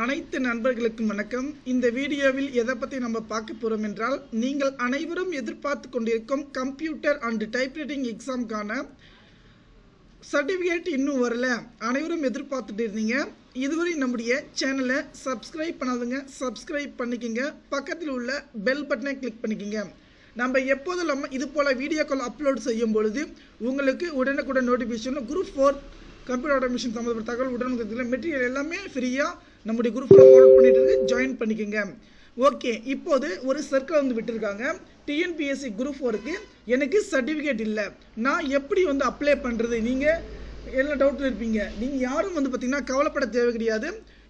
அனைத்து நண்பர்களுக்கும் வணக்கம். இந்த வீடியோவில் எதை பற்றி நம்ம பார்க்க போகிறோம் என்றால், நீங்கள் அனைவரும் எதிர்பார்த்து கொண்டிருக்கும் கம்ப்யூட்டர் அண்ட் டைப்ரைட்டிங் எக்ஸாமுக்கான சர்டிஃபிகேட் இன்னும் வரல. அனைவரும் எதிர்பார்த்துட்டு இருந்தீங்க. இதுவரை நம்முடைய சேனலை சப்ஸ்கிரைப் பண்ணாதுங்க, சப்ஸ்கிரைப் பண்ணிக்கோங்க. பக்கத்தில் உள்ள பெல் பட்டனை கிளிக் பண்ணிக்கோங்க. நம்ம எப்போதும் இது போல் வீடியோக்கள் அப்லோட் செய்யும் பொழுது உங்களுக்கு உடனுக்குடன் நோட்டிஃபிகேஷன் குரூப் 4 கம்ப்யூட்டர் ஆட்டோமேஷன் சம்மந்தப்பட்ட தகவல் உடனுக்குடன் மெட்டீரியல் எல்லாமே ஃப்ரீயாக நம்முடைய குரூப்பில் ஃபார்வர்ட் பண்ணிட்டு இருக்கு. ஜாயின் பண்ணிக்கோங்க. ஓகே, இப்போது ஒரு சர்க்கிள் வந்து விட்டுருக்காங்க. டிஎன்பிஎஸ்சி குரூப் 4க்கு எனக்கு சர்டிஃபிகேட் இல்லை, நான் எப்படி அப்ளை பண்ணுறது? நீங்கள் எல்லாம் டவுட்டில் இருப்பீங்க. நீங்கள் யாரும் பார்த்தீங்கன்னா கவலைப்பட தேவை கிடையாது.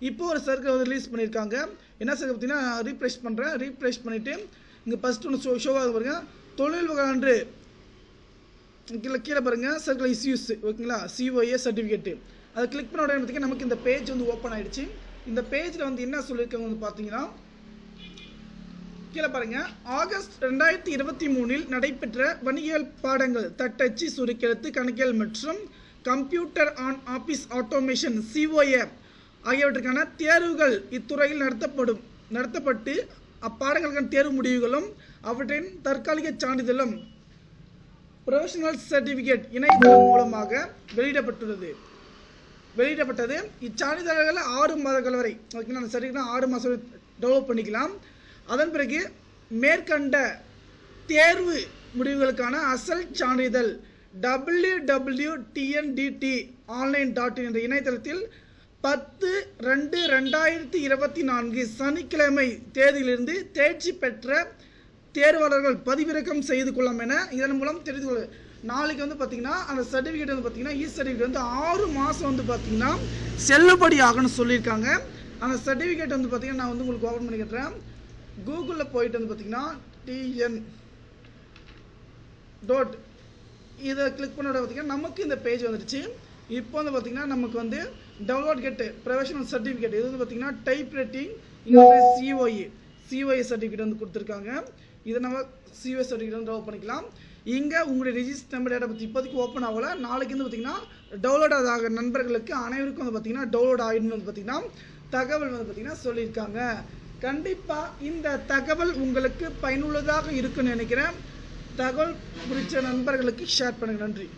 இப்போ ஒரு சர்க்கிள் ரிலீஸ் பண்ணியிருக்காங்க. என்ன சர்க்கிள் பார்த்தீங்கன்னா ரீப்ரெஷ் பண்ணுறேன். ரீப்ரெஷ் பண்ணிவிட்டு இங்கே ஃபஸ்ட்டு ஒன்று ஷோவாக பாருங்க, தொழில் வகான்று கீழே பாருங்கள் சர்க்கிள் இஸ்யூஸ், ஓகேங்களா, சிஓஏ சர்டிஃபிகேட்டு. அதை கிளிக் பண்ண உடனே பார்த்தீங்கன்னா நமக்கு இந்த பேஜ் ஓப்பன் ஆகிடுச்சு. இந்த பேஜில் என்ன சொல்லியிருக்காங்க பார்த்தீங்கன்னா, கீழே பாருங்கள், ஆகஸ்ட் 2023 நடைபெற்ற வணிகவியல் பாடங்கள் தட்டச்சு, சுருக்கெழுத்து, கணக்கியல் மற்றும் computer on office automation COA ஆகியவற்றுக்கான தேர்வுகள் இத்துறையில் நடத்தப்பட்டு அப்பாடங்களுக்கான தேர்வு முடிவுகளும் அவற்றின் தற்காலிக சான்றிதழும் ப்ரொஃபஷனல் சர்டிஃபிகேட் இணையதளம் மூலமாக வெளியிடப்பட்டது. இச்சான்றிதழ்கள் 6 மாதங்கள் வரை, ஓகேங்களா, அந்த சர்டிஃபிகேட் 6 மாதம் டெவலப் பண்ணிக்கலாம். அதன் பிறகு மேற்கண்ட தேர்வு முடிவுகளுக்கான அசல் சான்றிதழ் www.tndt.online.in என்ற இணையதளத்தில் 10/2/2024 சனிக்கிழமை தேதியிலிருந்து தேர்ச்சி பெற்ற தேர்வாளர்கள் பதிவிறக்கம் செய்து கொள்ளலாம் என இதன் மூலம் தெரிந்து கொள்ள. நாளைக்கு பார்த்தீங்கன்னா அந்த சர்டிஃபிகேட் பார்த்தீங்கன்னா இ சர்டிஃபிகேட் 6 மாதம் பார்த்தீங்கன்னா செல்லுபடி ஆகணும்னு சொல்லியிருக்காங்க. அந்த சர்டிஃபிகேட் பார்த்தீங்கன்னா நான் உங்களுக்கு ஓப்பன் பண்ணி கட்டுறேன். கூகுளில் போயிட்டு பார்த்தீங்கன்னா TN இதை கிளிக் பண்ண பார்த்தீங்கன்னா நமக்கு இந்த பேஜ் வந்துடுச்சு. இப்போ பார்த்தீங்கன்னா நமக்கு டவுன்லோட் கெட் ப்ரொஃபஷனல் சர்டிஃபிகேட் இது பார்த்தீங்கன்னா டைப் ரைட்டிங் சிஓஏ சர்டிஃபிகேட் கொடுத்துருக்காங்க. இதை நம்ம சிஓஏ சர்டிஃபிகேட் டெவலப் பண்ணிக்கலாம். இங்கே உங்களுடைய ரெஜிஸ்டர் நம்பர் டேட்டா பற்றி இப்போதைக்கு ஓப்பன் ஆகலை. நாளைக்கு பார்த்தீங்கன்னா டவுன்லோட் ஆக நண்பர்களுக்கு அனைவருக்கும் பார்த்தீங்கன்னா டவுன்லோட் ஆகிடுன்னு பார்த்தீங்கன்னா தகவல் பார்த்தீங்கன்னா சொல்லியிருக்காங்க. கண்டிப்பாக இந்த தகவல் உங்களுக்கு பயனுள்ளதாக இருக்குன்னு நினைக்கிறேன். தகவல் குறித்த நண்பர்களுக்கு ஷேர் பண்ணுங்கள். நன்றி.